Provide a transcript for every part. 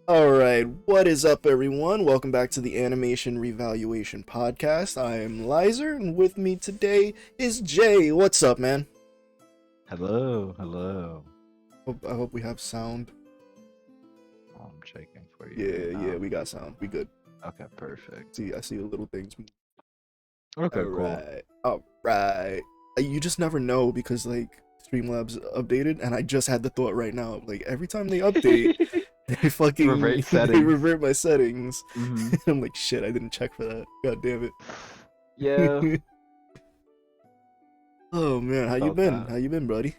Alright, what is up, everyone? Welcome back to the Animation Revaluation Podcast. I am Lizer, and with me today is Jay. What's up, man? Hello, hello. I hope we have sound. I'm checking for you. Yeah, we got sound. We good. Okay, perfect. See, I see the little things. Okay, Alright. You just never know because, like, Streamlabs updated, and I just had the thought right now. Like, every time they update, they fucking Revert settings. they revert my settings. Mm-hmm. I'm like, shit, I didn't check for that. God damn it. Yeah. Oh man, I how you felt been? that. How you been, buddy?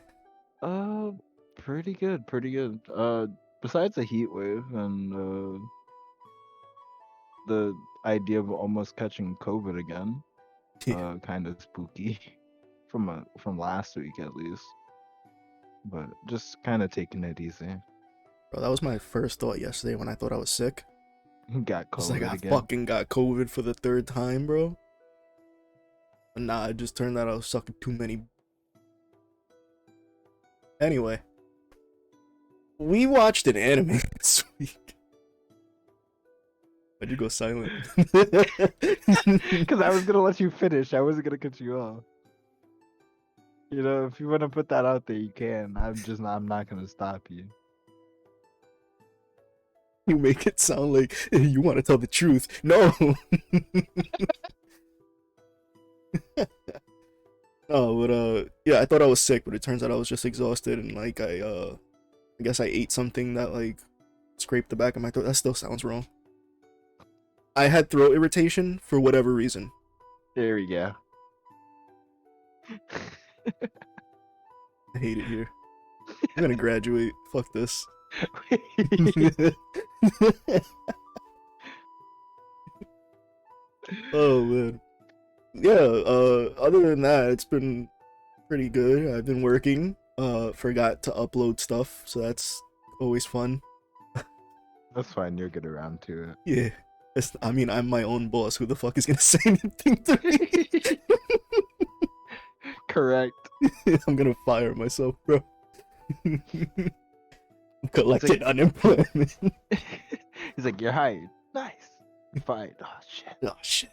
Uh, pretty good, pretty good. Besides the heat wave and the idea of almost catching COVID again, Yeah, kind of spooky from last week at least. But just kind of taking it easy. bro, that was my first thought yesterday when I thought I was sick. Got It's like COVID I again. fucking got COVID for the third time, bro. But nah, it just turned out I was sucking too many. Anyway, we watched an anime this week. Why'd you go silent? Because I was gonna let you finish. I wasn't gonna cut you off. You know, if you want to put that out there, you can. I'm not gonna stop you. You make it sound like you want to tell the truth. No. Oh, but yeah, I thought I was sick, but it turns out I was just exhausted and like I guess I ate something that like scraped the back of my throat. That still sounds wrong. I had throat irritation for whatever reason. There we go. I hate it here. I'm gonna graduate. Fuck this. Oh man. Yeah, other than that, it's been pretty good. I've been working. Forgot to upload stuff, so that's always fun. That's fine. You'll get around to Yeah. I mean, I'm my own boss. Who the fuck is gonna say anything to me? it. Correct. I'm gonna fire myself, bro. Collected unemployment. He's like, you're hired. Nice. You're fired. Oh shit. Oh shit.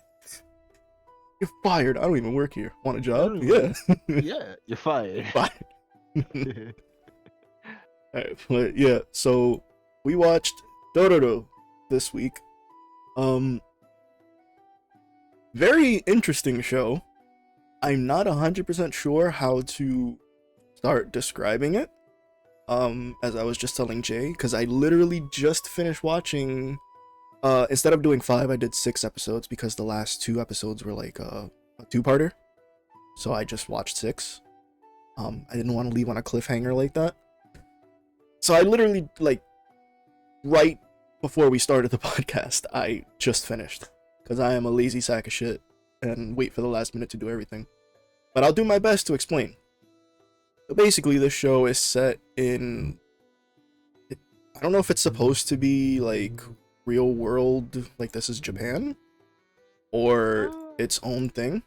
You're fired. I don't even work here. Want a job? don't Yeah. Yeah, you're fired. Fired. Alright, but yeah, so we watched Dororo this week. Very interesting show. I'm not 100% sure how to start describing it. As I was just telling Jay, because I literally just finished watching. Instead of doing 5, I did 6 episodes because the last 2 episodes were like a 2-parter. So I just watched 6. I didn't want to leave on a cliffhanger like that. So I literally, like, right before we started the podcast, I just finished. Because I am a lazy sack of shit and wait for the last minute to do everything. But I'll do my best to explain. So basically, this show is set in... I don't know if it's supposed to be, like, real world, like this is Japan, or its own thing.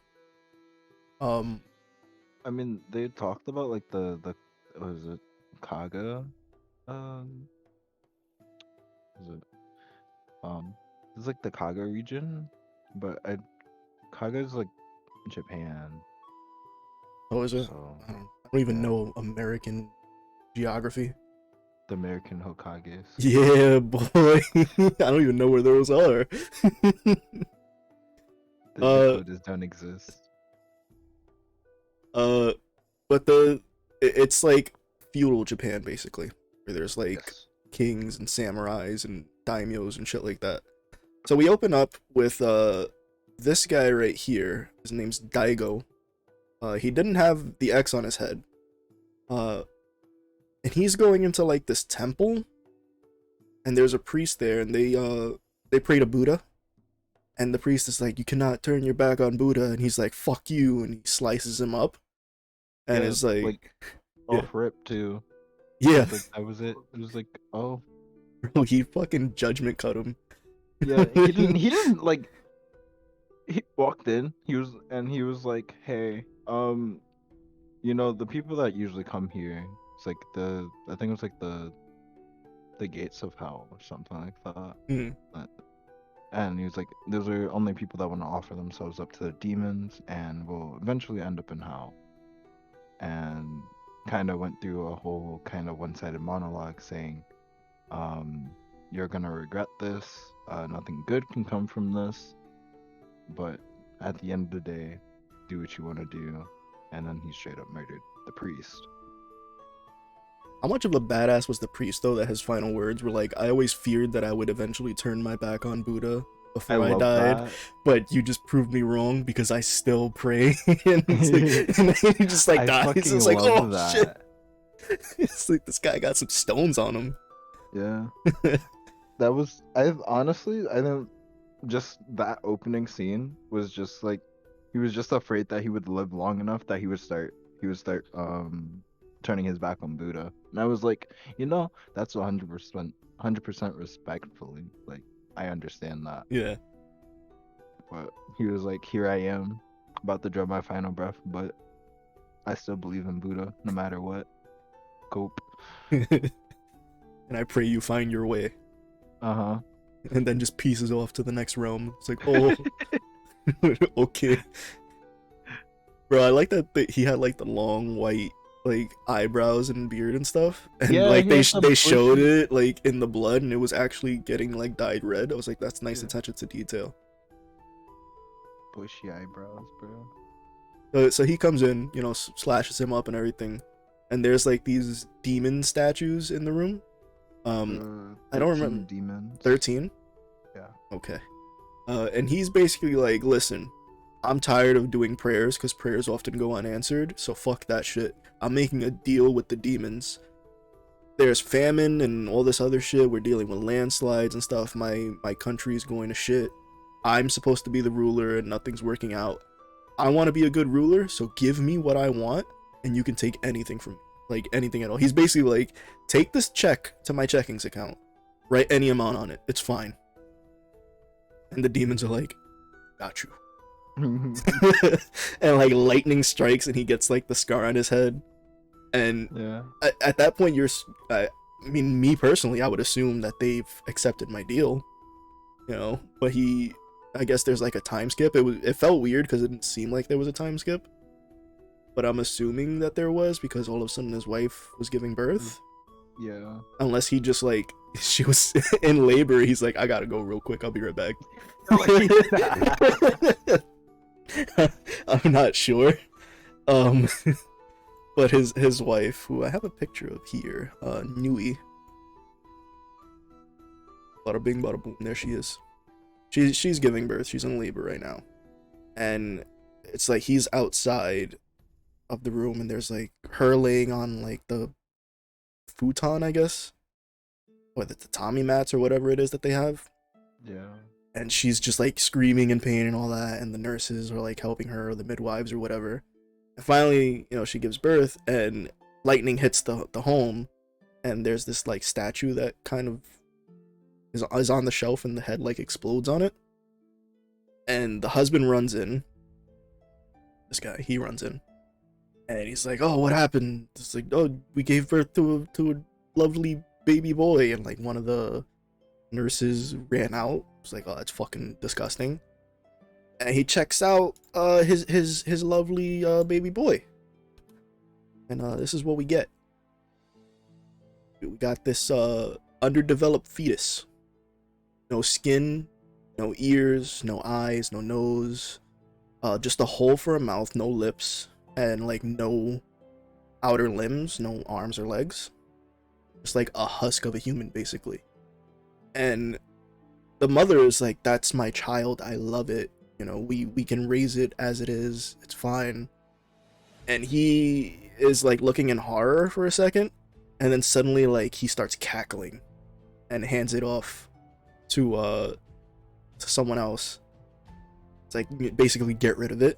I mean, they talked about like the what is it, Kaga? Is it it's like the Kaga region, but Kaga is like Japan. Oh, is it? So I don't even yeah. know American geography. The American Hokages. Yeah, boy. I don't even know where those are. The Dakotas don't exist. But it's like feudal Japan basically, where there's like Yes. kings and samurais and daimyos and shit like that. So we open up with this guy right here. His name's Daigo. He didn't have the X on his head. And he's going into like this temple, and there's a priest there, and they pray to Buddha. And the priest is like, you cannot turn your back on Buddha, and he's like, fuck you, and he slices him up. And Yeah, it's like yeah. off rip too. Yeah. Like, that was it. It was like, oh. Bro, he fucking judgment cut him. Yeah, he didn't like, he walked in, he was like, hey, you know, the people that usually come here, it's like I think it was like the gates of hell or something like that. Mhm. And he was like, those are only people that want to offer themselves up to the demons and will eventually end up in hell. And kind of went through a whole kind of one-sided monologue saying, you're gonna regret this. Nothing good can come from this. But at the end of the day, do what you want to do. And then he straight up murdered the priest. How much of a badass was the priest, though, that his final words were like, I always feared that I would eventually turn my back on Buddha, I before I love died, that. but you just proved me wrong because I still pray. And, it's like, and then he just like I dies. fucking It's like, oh love shit. that. It's like this guy got some stones on him. Yeah. That was I honestly I don't just that opening scene was just like he was just afraid that he would live long enough that he would start turning his back on Buddha. And I was like, that's 100% respectfully. Like I understand that. Yeah. But he was like, here I am, about to draw my final breath, but I still believe in Buddha no matter what. Cope. And I pray you find your way. Uh-huh. And then just pieces off to the next realm. It's like, oh, okay. Bro, I like that he had like the long white like eyebrows and beard and stuff, and Yeah, like he has they the showed bushy it like in the blood, and it was actually getting like dyed red. I was like, that's nice yeah, attention to detail. bushy eyebrows, bro. So he comes in, slashes him up and everything, and there's like these demon statues in the room. The I don't 13 remember. demons. 13. Yeah. Okay. And he's basically like, listen, I'm tired of doing prayers because prayers often go unanswered, so fuck that shit. I'm making a deal with the demons. There's famine and all this other shit. We're dealing with landslides and stuff. My country's going to shit. I'm supposed to be the ruler and nothing's working out. I want to be a good ruler, so give me what I want, and you can take anything from me. Like anything at all. He's basically like, take this check to my checkings account. Write any amount on it. It's fine. And the demons are like, got you. And like lightning strikes and he gets like the scar on his head. And Yeah. at that point, I mean, me personally, I would assume that they've accepted my deal, But I guess there's like a time skip. It felt weird because it didn't seem like there was a time skip, but I'm assuming that there was because all of a sudden his wife was giving birth. Yeah. Unless he just like she was in labor, he's like, I gotta go real quick. I'll be right back. I'm not sure. Um, but his wife, who I have a picture of here, Nui. Bada bing, bada boom. There she is. She's giving birth. She's in labor right now, and it's like he's outside of the room, and there's like her laying on like the futon, I guess, or the tatami mats or whatever it is that they have. Yeah. And she's just like screaming in pain and all that, and the nurses are like helping her, or the midwives or whatever. And finally, she gives birth, and lightning hits the home, and there's this like statue that kind of is on the shelf, and the head like explodes on it. And the husband runs in. This guy, he runs in, and he's like, "Oh, what happened?" It's like, "Oh, we gave birth to a lovely baby boy," and like one of the nurses ran out. It's like, "Oh, that's fucking disgusting." And he checks out his lovely baby boy, and this is what we get. We got this underdeveloped fetus. No skin, no ears, no eyes, no nose, just a hole for a mouth, no lips, and like no outer limbs, no arms or legs. Just like a husk of a human, basically. And the mother is like, "That's my child. I love it. We can raise it as it is. It's fine." And he is like looking in horror for a second, and then suddenly like he starts cackling and hands it off to someone else. It's like, basically, get rid of it.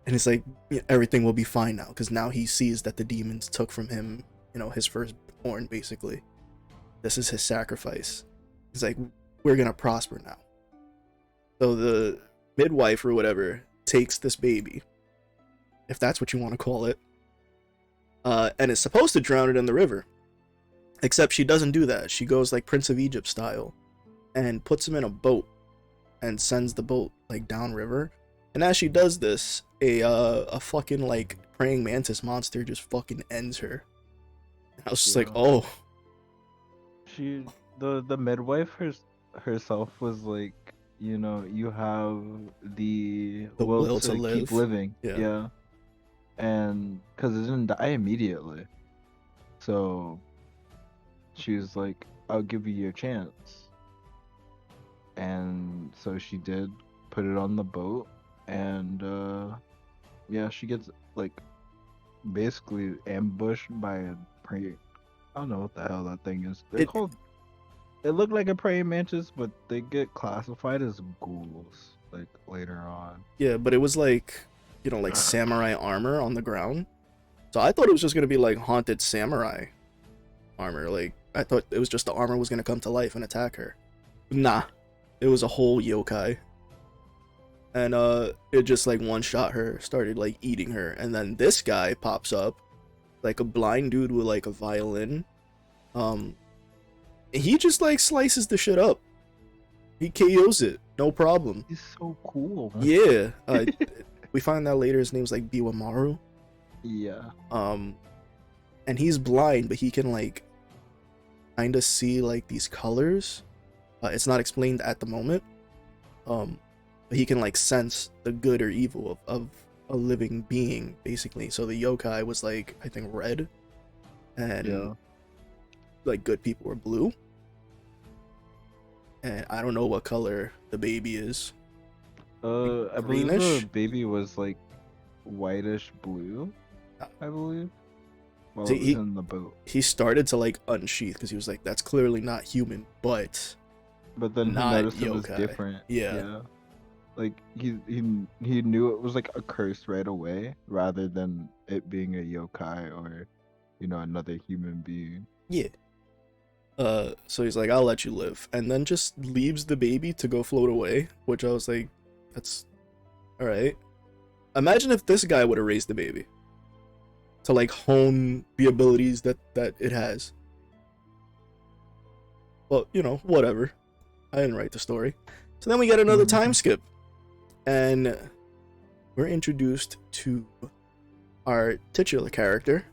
And it's like, everything will be fine now, because now he sees that the demons took from him, his firstborn, basically. This is his sacrifice. He's like, we're gonna prosper now. So the midwife or whatever takes this baby, if that's what you want to call it, and is supposed to drown it in the river. Except she doesn't do that. She goes like Prince of Egypt style and puts him in a boat and sends the boat like downriver. And as she does this, a fucking like praying mantis monster just fucking ends her. And I was just like, Yeah. oh, She the midwife herself was like, you have the the will will to to keep live. living. Yeah. Yeah. And because it didn't die immediately. So she was like, I'll give you your chance. and so she did put it on the boat, and yeah, she gets like basically ambushed by a prey. I don't know what the hell that thing is. They're It called. It looked like a praying mantis, but they get classified as ghouls like later on. Yeah, but it was like, like samurai armor on the ground. So I thought it was just gonna be like haunted samurai armor. Like I thought it was just the armor was gonna come to life and attack her. Nah, it was a whole yokai, and it just like one shot her, started like eating her, and then this guy pops up, like a blind dude with like a violin. Um, he just like slices the shit up. He KOs it, no problem. He's so cool. Yeah, we find out later his name's like Biwamaru. Yeah. And he's blind, but he can like kind of see like these colors. It's not explained at the moment. But he can like sense the good or evil of a living being, basically. So the yokai was like, I think, red, and Yeah. like good people were blue. And I don't know what color the baby is. I believe Greenish? the baby was like whitish blue. I believe. While See, it was in the boat. He started to like unsheath because he was like, that's clearly not human, but But then he not noticed it was yokai. different. Yeah. Like he knew it was like a curse right away, rather than it being a yokai or, another human being. Yeah. So he's like, I'll let you live, and then just leaves the baby to go float away, which I was like, that's alright. Imagine if this guy would have raised the baby to like hone the abilities that it has. Well, whatever. I didn't write the story. So then we get another time skip, and we're introduced to our titular character,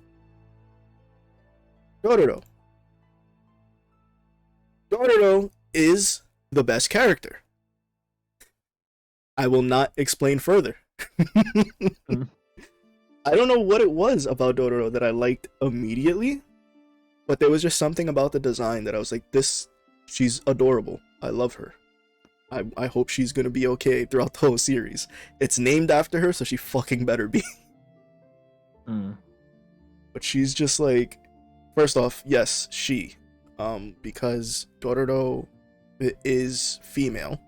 Dororo. Dororo is the best character. I will not explain further. I don't know what it was about Dororo that I liked immediately, but there was just something about the design that I was like, she's adorable. I love her. I hope she's gonna be okay throughout the whole series. It's named after her, so she fucking better be. But she's just like, first off, yes, she. Because Dororo is female,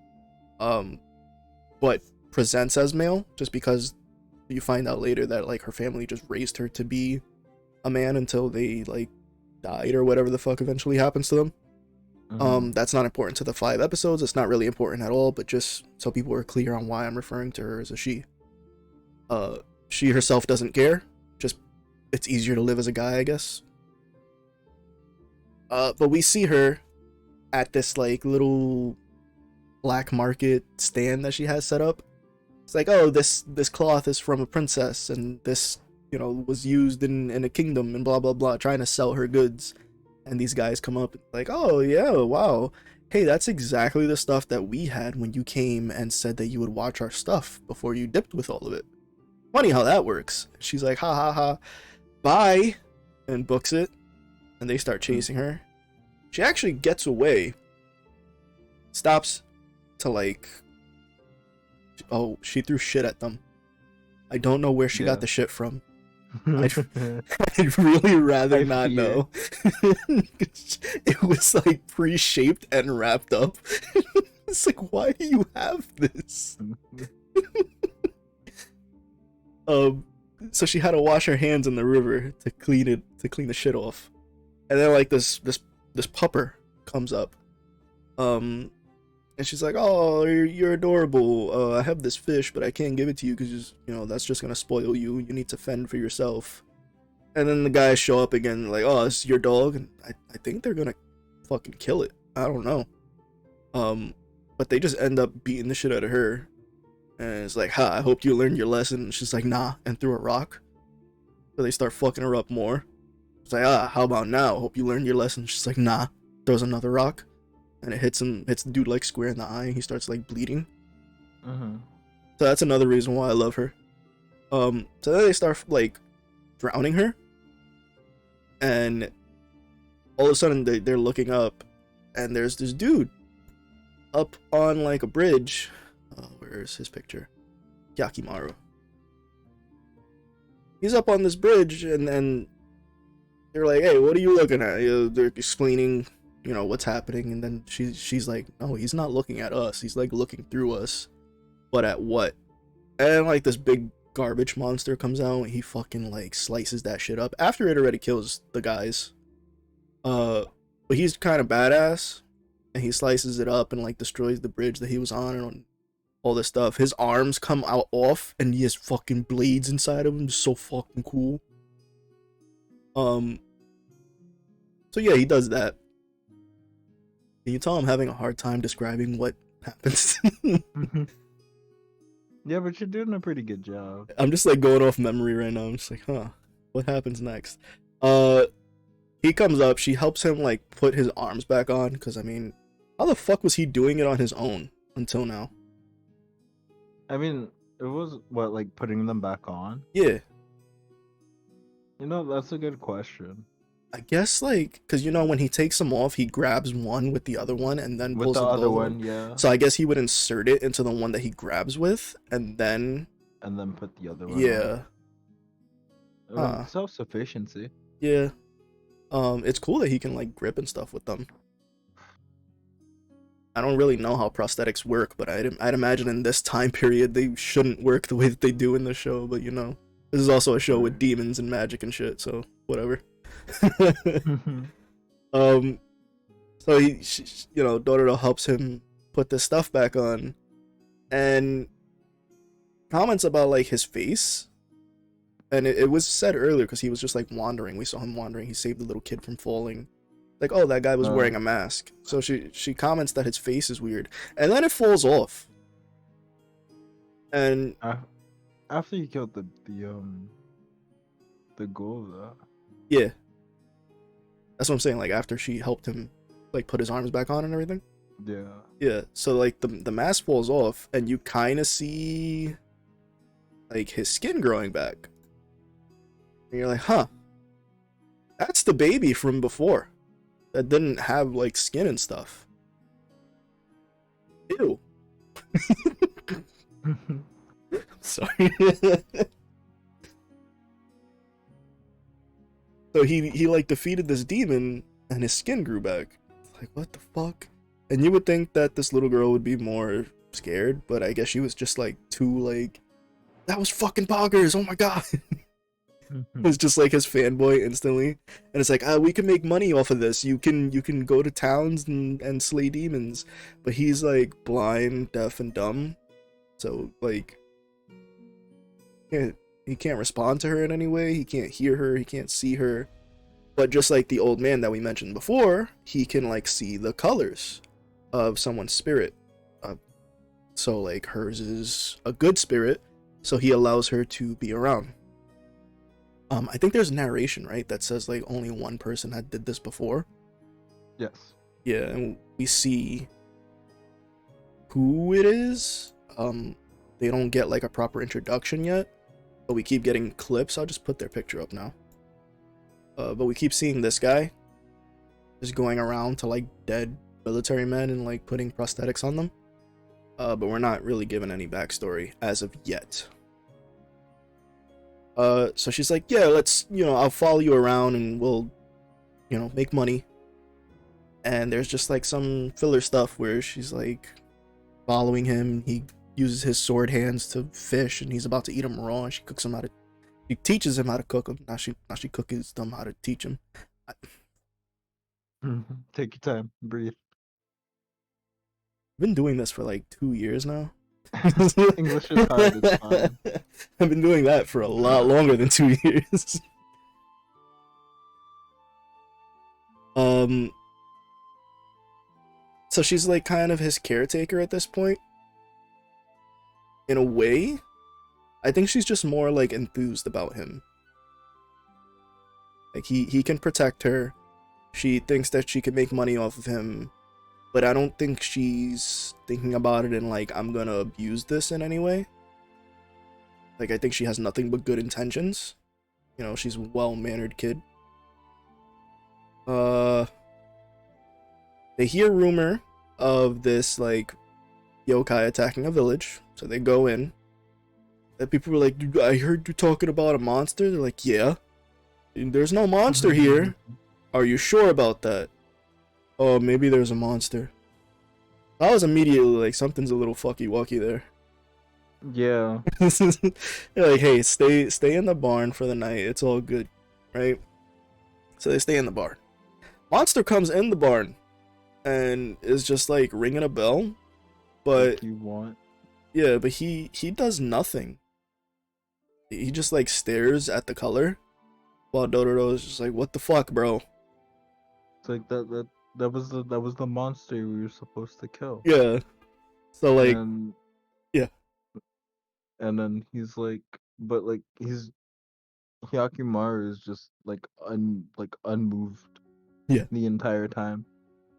but presents as male, just because you find out later that like her family just raised her to be a man until they like died or whatever the fuck eventually happens to them. That's not important to the 5 episodes. It's not really important at all, but just so people are clear on why I'm referring to her as a she. She herself doesn't care. Just it's easier to live as a guy, I guess. But we see her at this like little black market stand that she has set up. It's like, oh, this cloth is from a princess, and this was used in a kingdom, and blah blah blah, trying to sell her goods. And these guys come up like, oh yeah, wow, hey, that's exactly the stuff that we had when you came and said that you would watch our stuff before you dipped with all of it. Funny how that works. She's like, ha ha ha, bye, and books it. And they start chasing her. She actually gets away, stops to like, oh, she threw shit at them. I don't know where she got the shit from. I'd really rather not know. It was like pre-shaped and wrapped up. It's like, why do you have this? So she had to wash her hands in the river to clean the shit off. And then like this pupper comes up. And she's like, oh, you're adorable. I have this fish, but I can't give it to you because, that's just going to spoil you. You need to fend for yourself. And then the guys show up again, like, oh, this is your dog? And I think they're going to fucking kill it. I don't know. But they just end up beating the shit out of her. And it's like, ha, I hope you learned your lesson. And she's like, nah, and threw a rock. So they start fucking her up more. It's like, how about now? Hope you learned your lesson. She's like, nah, throws another rock. And it hits the dude like square in the eye, and he starts like bleeding. So that's another reason why I love her. So then they start like drowning her, and all of a sudden they're looking up, and there's this dude, up on like a bridge. Where's his picture? Yakimaru. He's up on this bridge, and then they're like, "Hey, what are you looking at?" They're explaining, what's happening, and then she's like, "No, he's not looking at us. He's like looking through us, but at what?" And like this big garbage monster comes out, and he fucking like slices that shit up after it already kills the guys. But he's kind of badass, and he slices it up and like destroys the bridge that he was on and all this stuff. His arms come out off, and he has fucking blades inside of him. It's so fucking cool. So yeah, he does that. Can you tell I'm having a hard time describing what happens? Yeah, but you're doing a pretty good job. I'm just like going off memory right now. I'm just like, huh, what happens next? He comes up, she helps him like put his arms back on, because I mean, how the fuck was he doing it on his own until now? I mean, it was what, like putting them back on? Yeah, That's a good question. I guess like, because when he takes them off, he grabs one with the other one and then With pulls the the other one, yeah. So I guess he would insert it into the one that he grabs with, and then put the other one yeah. on. Self-sufficiency. Yeah. It's cool that he can like grip and stuff with them. I don't really know how prosthetics work, but I'd imagine in this time period they shouldn't work the way that they do in the show. But this is also a show with demons and magic and shit, so whatever. So Dororo helps him put this stuff back on, and comments about like his face. And it was said earlier because he was just like wandering. We saw him wandering. He saved the little kid from falling. Like, oh, that guy was wearing a mask. So she comments that his face is weird, and then it falls off. And after you killed the ghoul, yeah, that's what I'm saying. Like after she helped him, like put his arms back on and everything. Yeah. Yeah. So like the mask falls off, and you kind of see like his skin growing back. And you're like, huh, that's the baby from before that didn't have like skin and stuff. Ew. Sorry. So he like defeated this demon and his skin grew back. Like, what the fuck? And you would think that this little girl would be more scared, but I guess she was just like too like, that was fucking boggers, oh my god. It's just like his fanboy instantly, and it's like, we can make money off of this. You can go to towns and slay demons, but he's like blind, deaf, and dumb, so like, he can't respond to her in any way. He can't hear her. He can't see her. But just like the old man that we mentioned before, he can like see the colors of someone's spirit. So like hers is a good spirit, so he allows her to be around. I think there's narration, right, that says like only one person had did this before. Yes. Yeah, and we see who it is. They don't get like a proper introduction yet, but we keep getting clips. I'll just put their picture up now. But we keep seeing this guy just going around to like dead military men and like putting prosthetics on them. But we're not really given any backstory as of yet. So she's like, yeah, let's, I'll follow you around and we'll, make money. And there's just like some filler stuff where she's like following him. He uses his sword hands to fish, and he's about to eat them raw. And she teaches him how to cook them. Now she cooks them how to teach him. Take your time, breathe. I've been doing this for like 2 years now. English is hard, it's fine. I've been doing that for a lot longer than 2 years. So she's like kind of his caretaker at this point. In a way, I think she's just more like enthused about him. Like he can protect her. She thinks that she can make money off of him. But I don't think she's thinking about it in like, I'm gonna abuse this in any way. Like, I think she has nothing but good intentions. She's a well-mannered kid. They hear rumor of this like yokai attacking a village. So they go in. And people were like, I heard you talking about a monster. They're like, yeah. There's no monster here. Are you sure about that? Oh, maybe there's a monster. I was immediately like, something's a little fucky wucky there. Yeah. They're like, hey, stay in the barn for the night. It's all good, right? So they stay in the barn. Monster comes in the barn and is just like ringing a bell, but Like you want. yeah, but he does nothing. He just like stares at the color, while Dororo is just like, what the fuck, bro? It's like that was the monster we were supposed to kill. Yeah. So like, And yeah, and then he's like, but like he's Hyakimaru is just like unmoved yeah, the entire time.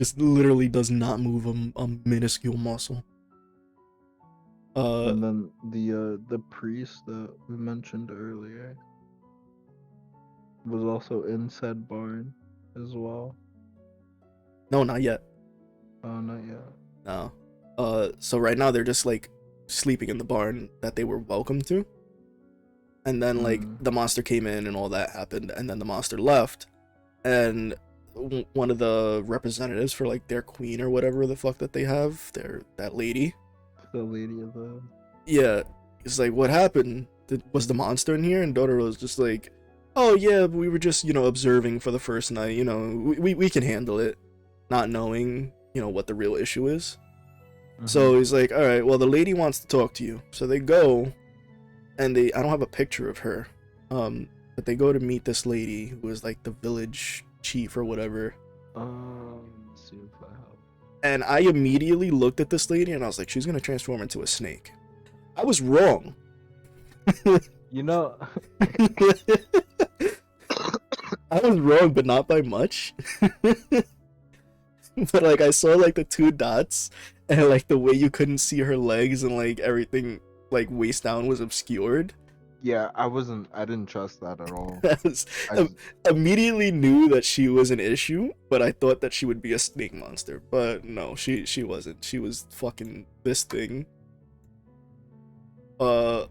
just literally does not move a minuscule muscle. And then the priest that we mentioned earlier was also in said barn as well. No, not yet. Oh, not yet. No. So right now they're just like sleeping in the barn that they were welcome to. And then like the monster came in and all that happened, and then the monster left, and one of the representatives for like their queen or whatever the fuck that they have, that lady. The lady of the. Yeah, it's like, what happened? Was the monster in here? And Dororo's just like, oh yeah, we were just observing for the first night. We can handle it, not knowing what the real issue is. So he's like, all right, well the lady wants to talk to you. So they go, and I don't have a picture of her, but they go to meet this lady who is like the village chief or whatever. Let's see if I have. And I immediately looked at this lady and I was like, she's gonna transform into a snake. I was wrong. You know. I was wrong, but not by much. But like I saw like the two dots and like the way you couldn't see her legs and like everything like waist down was obscured. Yeah, I didn't trust that at all. I immediately knew that she was an issue, but I thought that she would be a snake monster. But no, she wasn't. She was fucking this thing. And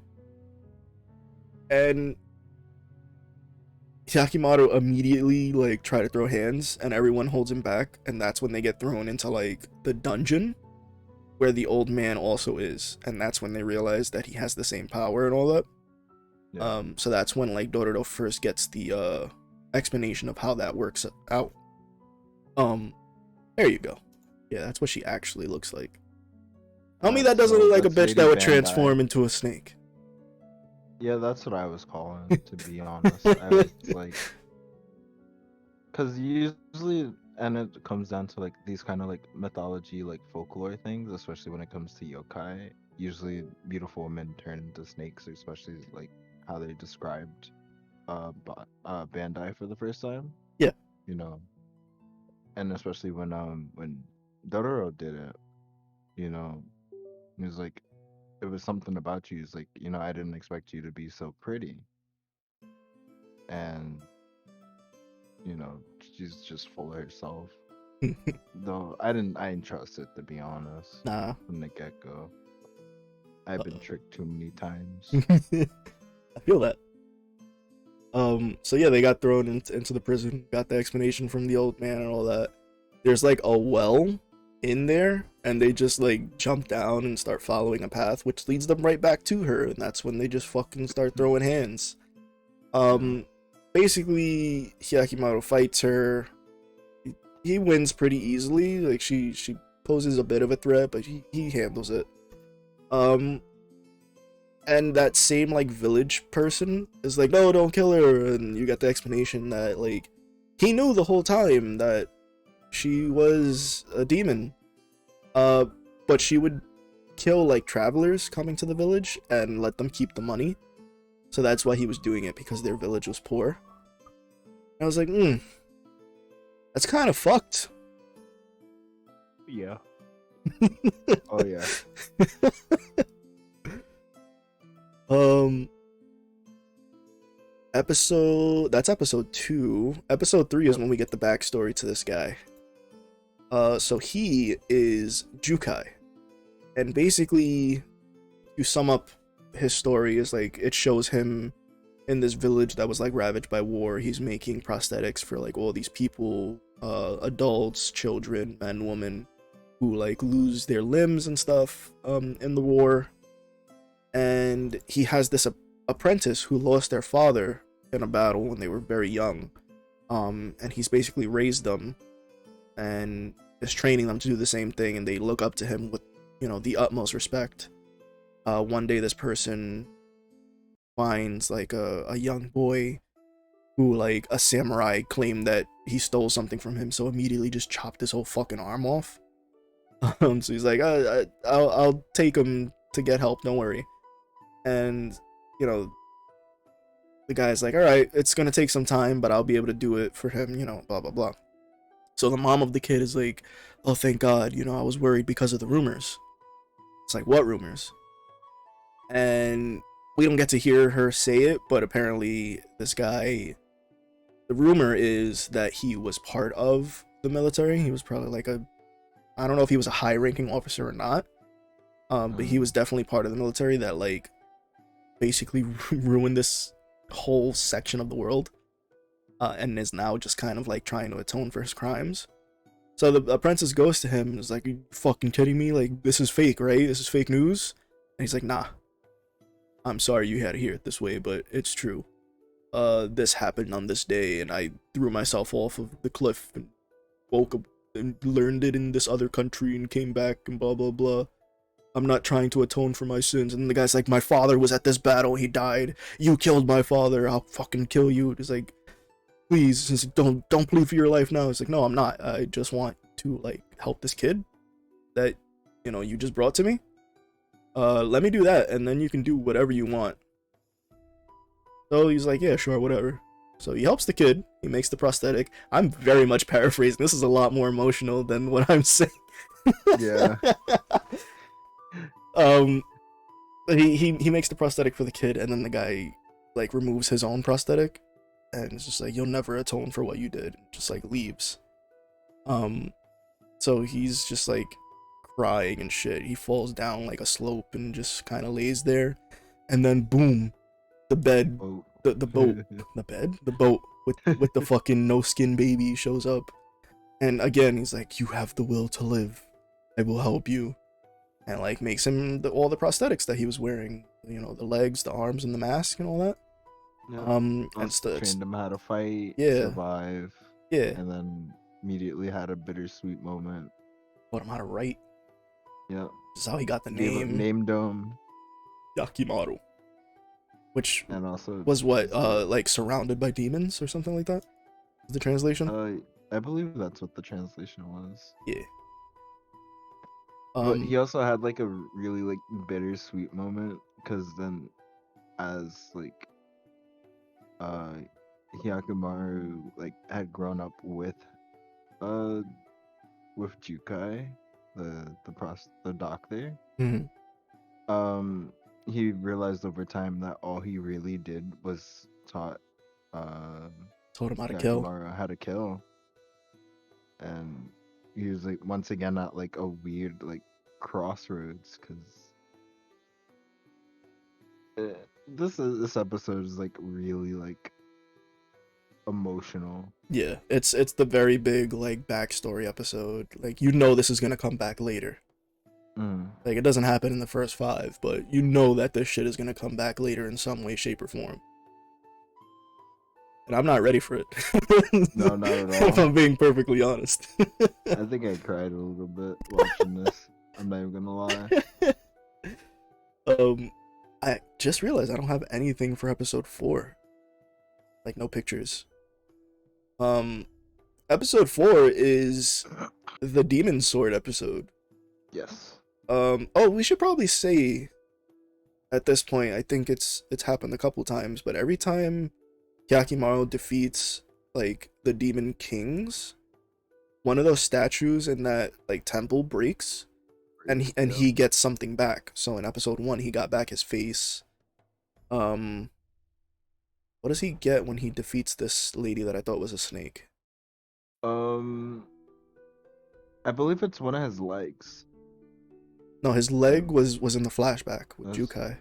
Hyakimaru immediately like try to throw hands, and everyone holds him back, and that's when they get thrown into like the dungeon where the old man also is, and that's when they realize that he has the same power and all that. Yeah. So that's when like Dororo first gets the explanation of how that works out. There you go. Yeah, that's what she actually looks like. Tell me that doesn't look like a bitch that would transform into a snake. Yeah, that's what I was calling, to be honest. I was like, because usually, and it comes down to like these kind of like mythology, like folklore things, especially when it comes to yokai. Usually, beautiful women turn into snakes, especially like how they described Bandai for the first time. Yeah. And especially when Dororo did it, he was like, it was something about you. It's like, I didn't expect you to be so pretty. And, she's just full of herself. Though I didn't trust it, to be honest. Nah. From the get-go. I've been tricked too many times. I feel that. So yeah, they got thrown into the prison, got the explanation from the old man and all that. There's like a well in there, and they just like jump down and start following a path which leads them right back to her, and that's when they just fucking start throwing hands. Basically Hyakimaru fights her. He wins pretty easily. Like she poses a bit of a threat, but he handles it. And that same like village person is like, no, don't kill her, and you get the explanation that like he knew the whole time that she was a demon, but she would kill like travelers coming to the village and let them keep the money, so that's why he was doing it, because their village was poor. And I was like, that's kind of fucked. Yeah. Oh yeah. That's episode 2. Episode 3 is when we get the backstory to this guy. So he is Jukai, and basically, to sum up his story, is like it shows him in this village that was like ravaged by war. He's making prosthetics for like all these people, adults, children, men, women, who like lose their limbs and stuff in the war. And he has this apprentice who lost their father in a battle when they were very young. And he's basically raised them and is training them to do the same thing, and they look up to him with, the utmost respect. One day this person finds like a young boy who, like, a samurai claimed that he stole something from him, so immediately just chopped his whole fucking arm off. So he's like, I'll take him to get help, don't worry. And, you know, the guy's like, all right, it's gonna take some time, but I'll be able to do it for him, blah, blah, blah. So the mom of the kid is like, oh, thank God, I was worried because of the rumors. It's like, what rumors? And we don't get to hear her say it, but apparently this guy, the rumor is that he was part of the military. He was probably like I don't know if he was a high ranking officer or not. But he was definitely part of the military that like basically ruined this whole section of the world, and is now just kind of like trying to atone for his crimes. So the apprentice goes to him and is like, "Are you fucking kidding me? Like, this is fake, right? This is fake news." And he's like, "Nah, I'm sorry you had to hear it this way, but it's true. This happened on this day, and I threw myself off of the cliff and woke up and learned it in this other country and came back and blah blah blah. I'm not trying to atone for my sins." And the guy's like, "My father was at this battle, he died. You killed my father, I'll fucking kill you." It's like, please, just don't plead for your life now. It's like, no, I'm not. I just want to like help this kid that you just brought to me. Let me do that, and then you can do whatever you want. So he's like, yeah, sure, whatever. So he helps the kid. He makes the prosthetic. I'm very much paraphrasing. This is a lot more emotional than what I'm saying. Yeah. um, he makes the prosthetic for the kid, and then the guy like removes his own prosthetic, and it's just like, you'll never atone for what you did. Just like leaves. So he's just like crying and shit. He falls down like a slope and just kind of lays there, and then boom, the bed, Oh. the boat, the boat with the fucking no skin baby shows up, and again he's like, "You have the will to live. I will help you," and like makes him all the prosthetics that he was wearing. The legs, the arms, and the mask and all that. Yeah. And Trained him how to fight, yeah, survive, yeah. and then immediately had a bittersweet moment. Taught him how to write. Yeah. This is how he got the name Named him. Yakimaru, which And also was what, like surrounded by demons or something like that. Is the translation? I believe that's what the translation was. Yeah. But he also had like a really like bittersweet moment, because then as like Hyakumaru like had grown up uh with Jukai, the doctor. Mm-hmm. He realized over time that all he really did was taught Told him how to kill. Hyakumaru how to kill. And he was like once again at like a weird like crossroads, because this episode is like really like emotional. Yeah, it's the very big like backstory episode. Like this is gonna come back later. Like it doesn't happen in the first 5, but that this shit is gonna come back later in some way, shape, or form. And I'm not ready for it. No, not at all. If I'm being perfectly honest. I think I cried a little bit watching this. I'm not even gonna lie. I just realized I don't have anything for episode 4. Like no pictures. Episode 4 is the Demon Sword episode. Yes. We should probably say at this point, I think it's happened a couple times, but every time Yakimaru defeats like the demon kings, one of those statues in that like temple breaks, and he gets something back. So in episode 1 he got back his face. What does he get when he defeats this lady that I thought was a snake? I believe it's one of his legs. No, his leg was in the flashback with That's, Jukai,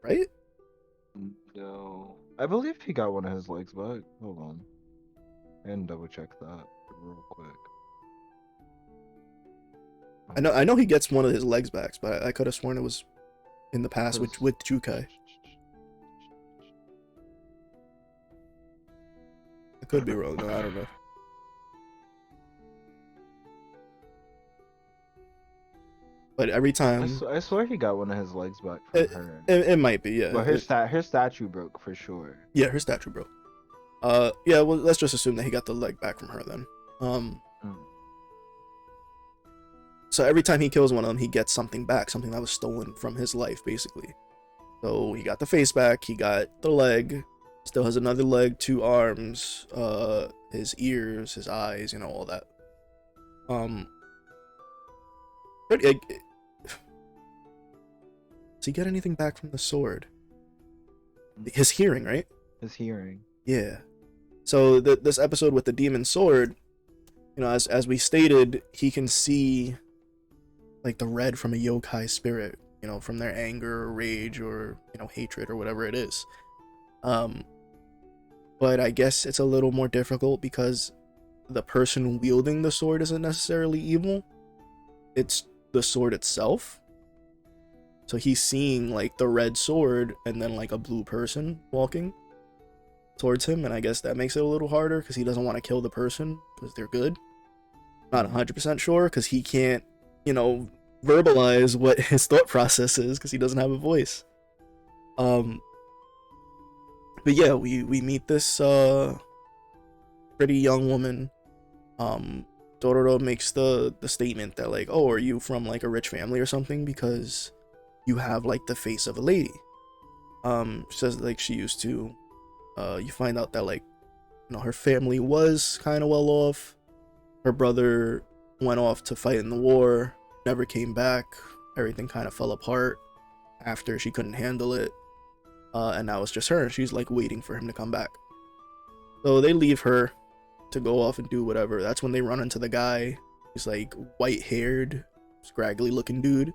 right? no. I believe he got one of his legs back. Hold on. I can double check that real quick. I know he gets one of his legs back, but I could have sworn it was in the past with 'Cause- Jukai. I could be wrong though. I don't know. But every time I swear he got one of his legs back from her. it might be, yeah. But her statue broke for sure. Yeah, her statue broke. Yeah, well, let's just assume that he got the leg back from her then. So every time he kills one of them, he gets something back, something that was stolen from his life, basically. So he got the face back, he got the leg, still has another leg, 2 arms, his ears, his eyes, you know, all that. Does he get anything back from the sword? His hearing, right? His hearing. Yeah. So this episode with the demon sword, you know, as we stated, he can see like the red from a yokai spirit, you know, from their anger or rage or, you know, hatred or whatever it is. But I guess it's a little more difficult because the person wielding the sword isn't necessarily evil. It's the sword itself. So he's seeing like the red sword and then like a blue person walking towards him, and I guess that makes it a little harder because he doesn't want to kill the person because they're good. Not 100% sure because he can't, you know, verbalize what his thought process is because he doesn't have a voice. But yeah, we meet this pretty young woman. Dororo makes the statement that like, oh, are you from like a rich family or something because you have like the face of a lady. She says like she used to. You find out that like, you know, her family was kind of well off. Her brother went off to fight in the war, never came back. Everything kind of fell apart after she couldn't handle it. And now it's just her. She's like waiting for him to come back. So they leave her to go off and do whatever. That's when they run into the guy. He's like white-haired, scraggly looking dude.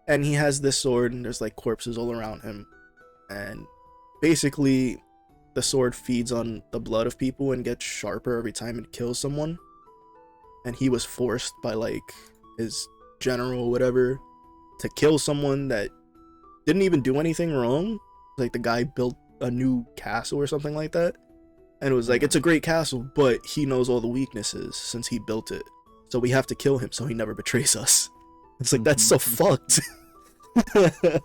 And he has this sword and there's like corpses all around him. And basically the sword feeds on the blood of people and gets sharper every time it kills someone. And he was forced by like his general whatever to kill someone that didn't even do anything wrong. Like the guy built a new castle or something like that, and it was like, it's a great castle, but he knows all the weaknesses since he built it, so we have to kill him so he never betrays us. It's like, that's so fucked. So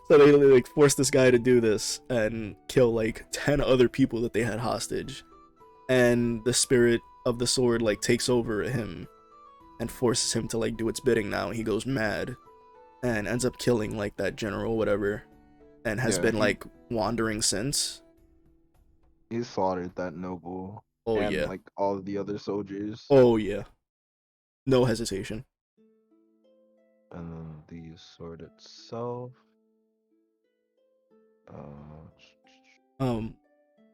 they like force this guy to do this and kill like 10 other people that they had hostage, and the spirit of the sword like takes over him and forces him to like do its bidding. Now he goes mad and ends up killing like that general whatever, and has been like wandering since. He slaughtered that noble. Oh and, yeah, like all of the other soldiers. oh yeah, no hesitation. And then the sword itself.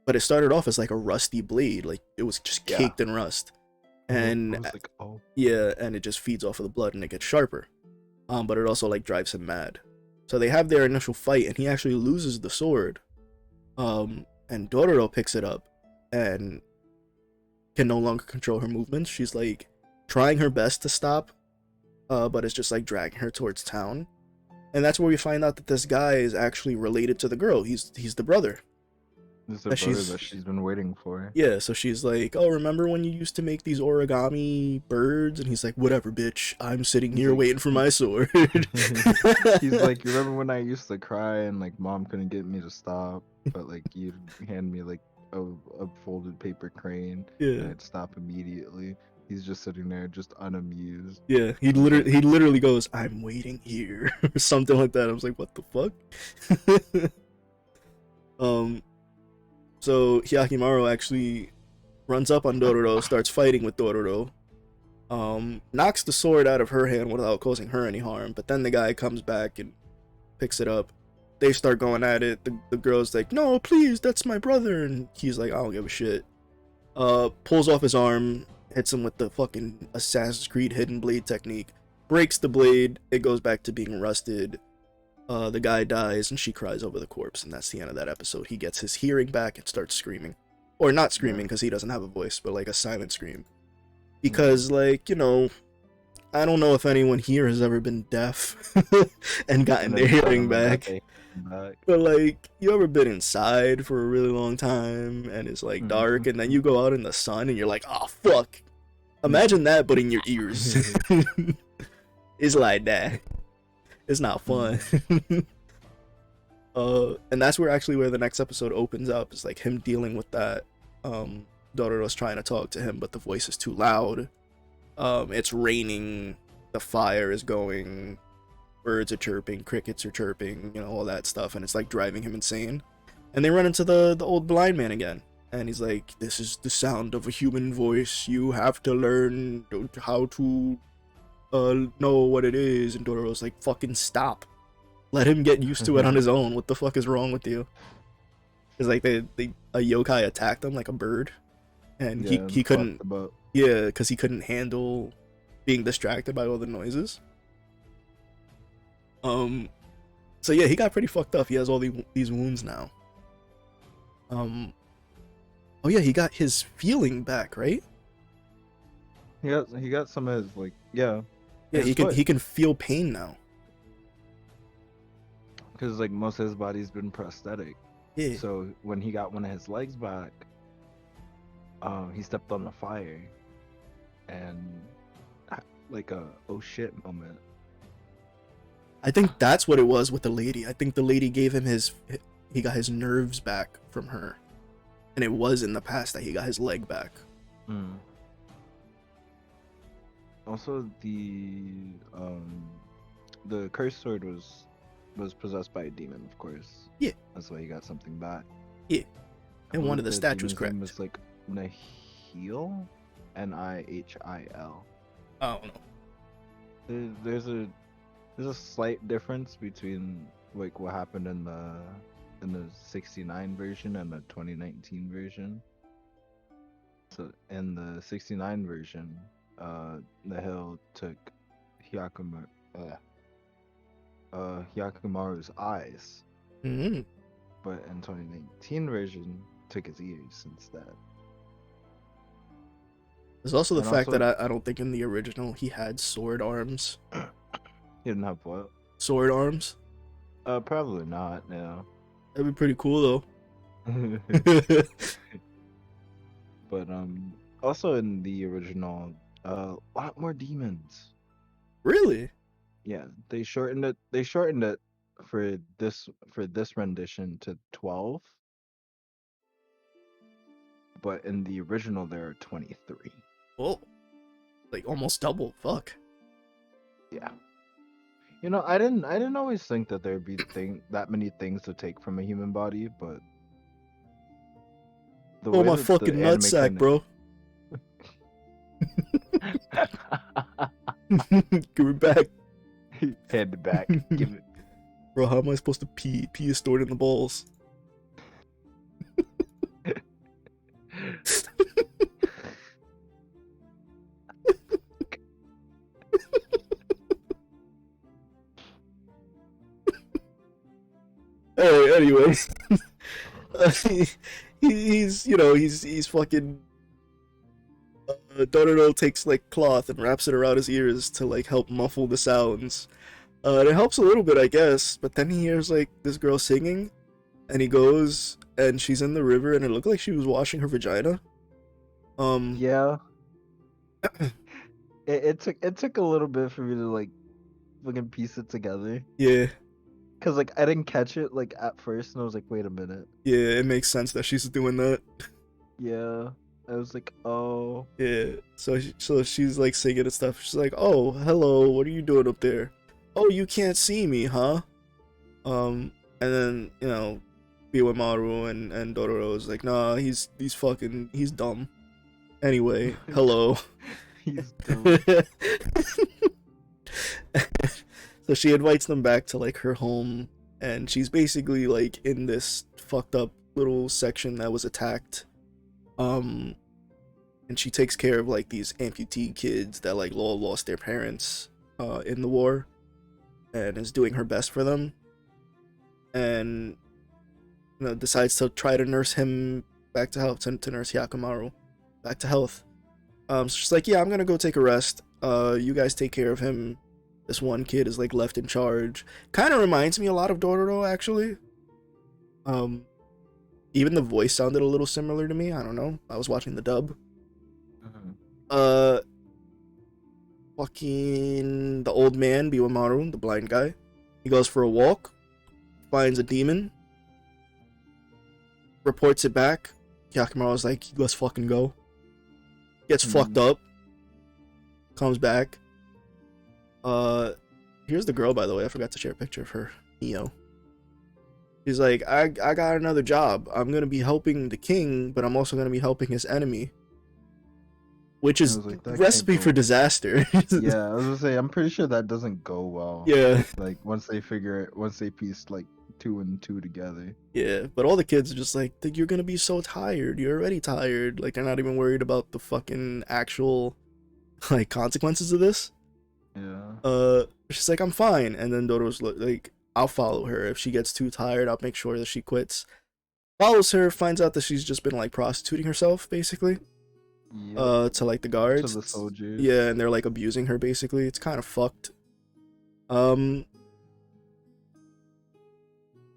But it started off as like a rusty blade, like it was just caked in rust, and was like, oh. yeah, and it just feeds off of the blood and it gets sharper. But it also like drives him mad. So they have their initial fight and he actually loses the sword. And Dororo picks it up and can no longer control her movements. She's like trying her best to stop, but it's just like dragging her towards town. And that's where we find out that this guy is actually related to the girl. He's the brother. This is the brother that she's been waiting for. Yeah, so she's like, oh, remember when you used to make these origami birds? And he's like, whatever, bitch. I'm sitting here waiting for my sword. He's like, you remember when I used to cry and like mom couldn't get me to stop, but like you'd hand me like a folded paper crane, and I'd stop immediately. He's just sitting there, just unamused. Yeah, he literally goes, I'm waiting here, or something like that. I was like, what the fuck? So Hyakimaru actually runs up on Dororo, starts fighting with Dororo, knocks the sword out of her hand without causing her any harm, but then the guy comes back and picks it up. They start going at it. The girl's like, no, please, that's my brother, and he's like, I don't give a shit. Pulls off his arm, hits him with the fucking Assassin's Creed hidden blade technique, breaks the blade, it goes back to being rusted. The guy dies and she cries over the corpse, and that's the end of that episode. He gets his hearing back and starts screaming. Or not screaming because he doesn't have a voice, but like a silent scream. Because, like, you know, I don't know if anyone here has ever been deaf and gotten their hearing back. But like, you ever been inside for a really long time and it's like dark, and then you go out in the sun and you're like, oh fuck. Imagine that, but in your ears. It's like that. It's not fun. And that's where the next episode opens up. It's like him dealing with that. Dororo's trying to talk to him, but the voice is too loud. It's raining, the fire is going, birds are chirping, crickets are chirping, you know, all that stuff, and it's like driving him insane. And they run into the old blind man again, and he's like, this is the sound of a human voice, you have to learn how to know what it is. And Dororo's like, fucking stop, let him get used to it on his own. What the fuck is wrong with you? It's like a yokai attacked him like a bird, and he couldn't, because he couldn't handle being distracted by all the noises. So yeah, he got pretty fucked up. He has all these wounds now. Oh yeah, he got his feeling back, right? He got some of his, like, yeah, he can feel pain now. Because like most of his body's been prosthetic. Yeah. So when he got one of his legs back, he stepped on the fire, and like a oh shit moment. I think that's what it was with the lady. I think the lady gave him he got his nerves back from her, and it was in the past that he got his leg back. Also, the cursed sword was possessed by a demon, of course. Yeah. That's why he got something back. Yeah. And one of the statues cracked. Name was like Nihil, Nihil. I don't know. There's a slight difference between like what happened in the 69 version and the 2019 version. So in the 69 version, Nihil took Hyakumaru's eyes. Mm-hmm. But in 2019 version, took his ears instead. There's also the fact that I don't think in the original he had sword arms. He didn't have what? Sword arms? Probably not, no. That'd be pretty cool though. But also in the original, a lot more demons. Really? Yeah, they shortened it for this rendition to 12. But in the original there are 23. Oh. Like almost double. Fuck. Yeah. You know, I didn't always think that there'd be that many things to take from a human body, but oh, my fucking nutsack, bro. Give it back. Hand it back. Give it. Bro, how am I supposed to pee? Pee is stored in the balls. Hey, anyway. He's fucking Dororo takes like cloth and wraps it around his ears to like help muffle the sounds. And it helps a little bit, I guess, but then he hears like this girl singing, and he goes and she's in the river, and it looked like she was washing her vagina. Yeah. it took a little bit for me to like fucking piece it together. Yeah. Cause like I didn't catch it like at first, and I was like, wait a minute. Yeah, it makes sense that she's doing that. Yeah, I was like, oh. Yeah, so she's like singing and stuff. She's like, oh, hello, what are you doing up there? Oh, you can't see me, huh? And then Biwamaru and Dororo is like, nah, he's dumb. Anyway, hello. He's dumb. So she invites them back to like her home, and she's basically like in this fucked up little section that was attacked. and she takes care of like these amputee kids that like all lost their parents in the war, and is doing her best for them, and decides to try to nurse him back to health, to nurse Hyakkimaru back to health. So she's like, yeah, I'm gonna go take a rest. You guys take care of him. This one kid is like left in charge. Kind of reminds me a lot of Dororo, actually. Even the voice sounded a little similar to me. I don't know. I was watching the dub. Uh, Fucking the old man, Biwamaru, the blind guy. He goes for a walk, finds a demon, reports it back. Hyakkimaru's like, let's fucking go. Gets fucked up. Comes back. Here's the girl, by the way. I forgot to share a picture of her. Neo. She's like, I got another job. I'm gonna be helping the king, but I'm also gonna be helping his enemy. Which is like, recipe for disaster. Yeah, I was gonna say, I'm pretty sure that doesn't go well. Yeah. Like, once they piece, like, 2 and 2 together. Yeah, but all the kids are just like, you're gonna be so tired. You're already tired. Like, they're not even worried about the fucking actual, like, consequences of this. Yeah. She's like, I'm fine. And then Dororo's like, I'll follow her. If she gets too tired, I'll make sure that she quits. Follows her, finds out that she's just been, like, prostituting herself, basically. Yep. To like the guards. To the soldiers. Yeah, and they're like abusing her basically. It's kind of fucked. Where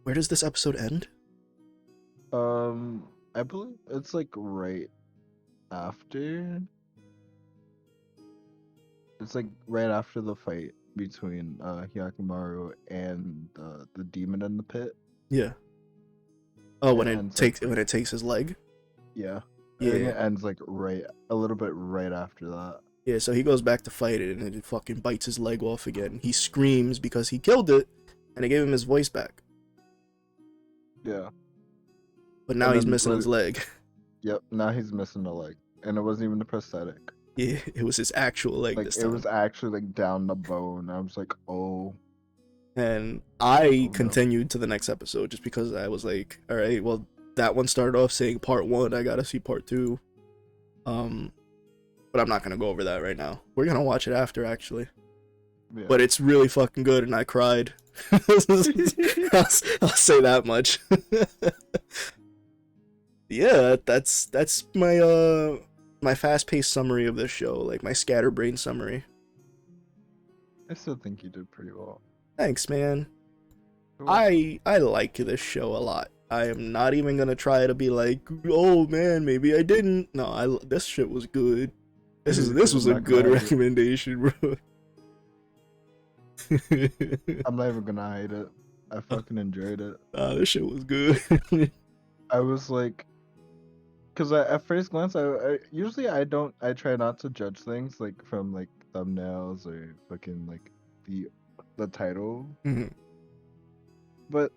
does this episode end? I believe it's like right after. It's like right after the fight between Hyakkimaru and the demon in the pit. Yeah. Oh, when it takes his leg? Yeah. Yeah. I think it ends like a little bit right after that. Yeah, so he goes back to fight it and it fucking bites his leg off again. He screams because he killed it and it gave him his voice back. Yeah. But now he's missing his leg. Yep, now he's missing a leg. And it wasn't even a prosthetic. Yeah, it was his actual leg like, this time. It was actually like down the bone. I was like, oh. And I continued to the next episode just because I was like, all right, well, that one started off saying part 1. I gotta see part 2. But I'm not gonna go over that right now. We're gonna watch it after, actually. Yeah. But it's really fucking good, and I cried. I'll say that much. Yeah, that's my my fast-paced summary of this show, like my scatterbrain summary. I still think you did pretty well. Thanks, man. Cool. I like this show a lot. I am not even gonna try to be like, oh man, maybe I didn't. No, this shit was good. This was a good recommendation, bro. I'm not even gonna hide it. I fucking enjoyed it. This shit was good. I was like, cause at first glance, I usually I try not to judge things like from like thumbnails or fucking like the title. Mm-hmm. But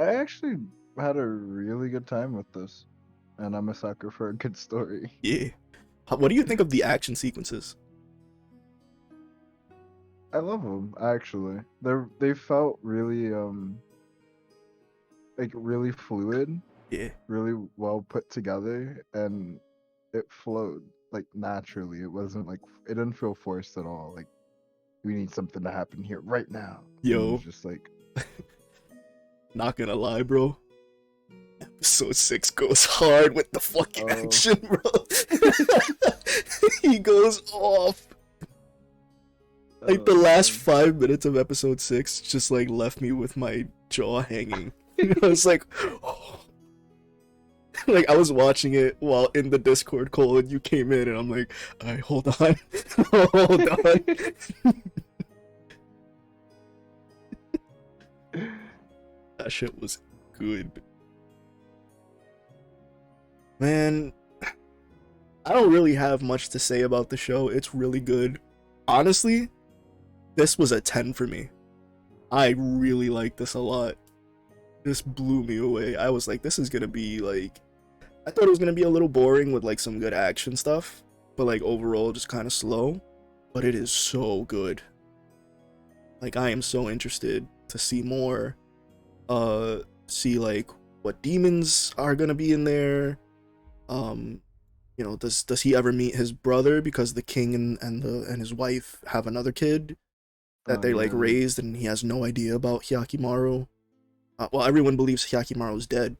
I actually had a really good time with this, and I'm a sucker for a good story. Yeah. What do you think of the action sequences? I love them, actually. They felt really like really fluid. Yeah. Really well put together, and it flowed like naturally. It wasn't like, it didn't feel forced at all. Like, we need something to happen here right now. Yo. It was just like, not gonna lie, bro. Episode 6 goes hard with the fucking action, bro. He goes off. Like, the last 5 minutes of episode 6 just, like, left me with my jaw hanging. I was like, oh. Like, I was watching it while in the Discord call, and you came in, and I'm like, alright, hold on. Hold on. That shit was good. Man, I don't really have much to say about the show. It's really good. Honestly, this was a 10 for me. I really like this a lot. This blew me away. I was like, this is gonna be like, I thought it was gonna be a little boring with like some good action stuff, but like overall just kind of slow. But it is so good. Like, I am so interested to see more. See like what demons are gonna be in there. you know, does he ever meet his brother, because the king and his wife have another kid that Oh they like yeah, raised, and he has no idea about Hyakimaru. Well, everyone believes Hyakimaru's dead.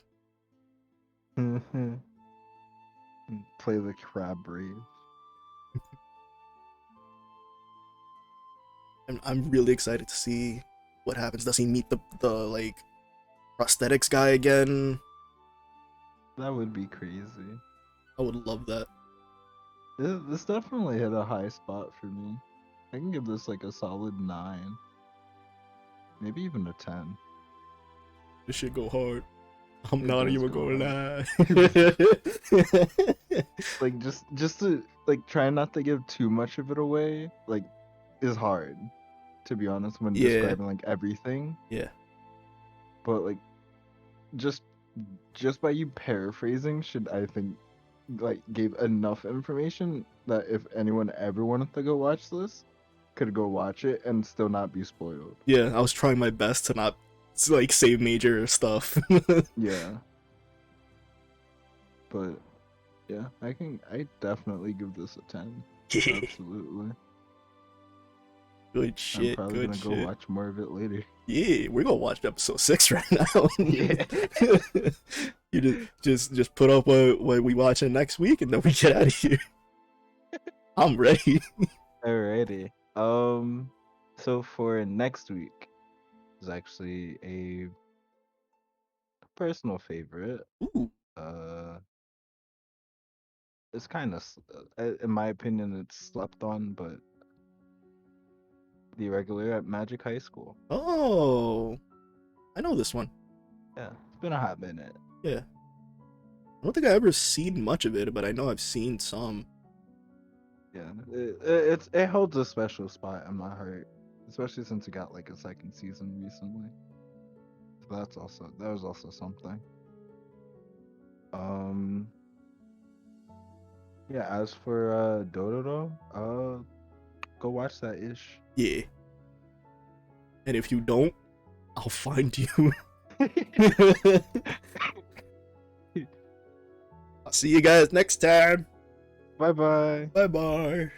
they play the crab brave. And I'm really excited to see what happens. Does he meet the like prosthetics guy again? That would be crazy. I would love that. This definitely hit a high spot for me. I can give this like a solid 9, maybe even a 10. This should go hard. I'm It not does even go gonna hard. lie. Like just to like try not to give too much of it away, like is hard, to be honest, when Yeah, describing like everything. yeah, But like just just by you paraphrasing should, I think, like gave enough information that if anyone ever wanted to go watch this, could go watch it and still not be spoiled. yeah. I was trying my best to not like say major stuff. Yeah, but yeah, I definitely give this a 10. Yeah, Absolutely. good I'm shit, probably good gonna go shit. watch more of it later. Yeah, we're gonna watch episode 6 right now. Yeah. You just put up what we watching next week, and then we get out of here. I'm ready. Alrighty. So for next week is actually a personal favorite. Ooh, Uh, it's kind of, in my opinion, it's slept on, but the regular at Magic High School. oh, I know this one. Yeah, it's been a hot minute. Yeah, I don't think I ever seen much of it, but I know I've seen some. Yeah, it holds a special spot in my heart, especially since it got like a second season recently. So that was also something. Um, yeah. As for Dororo, go watch that ish. Yeah, and if you don't, I'll find you. I'll see you guys next time. Bye bye. Bye bye.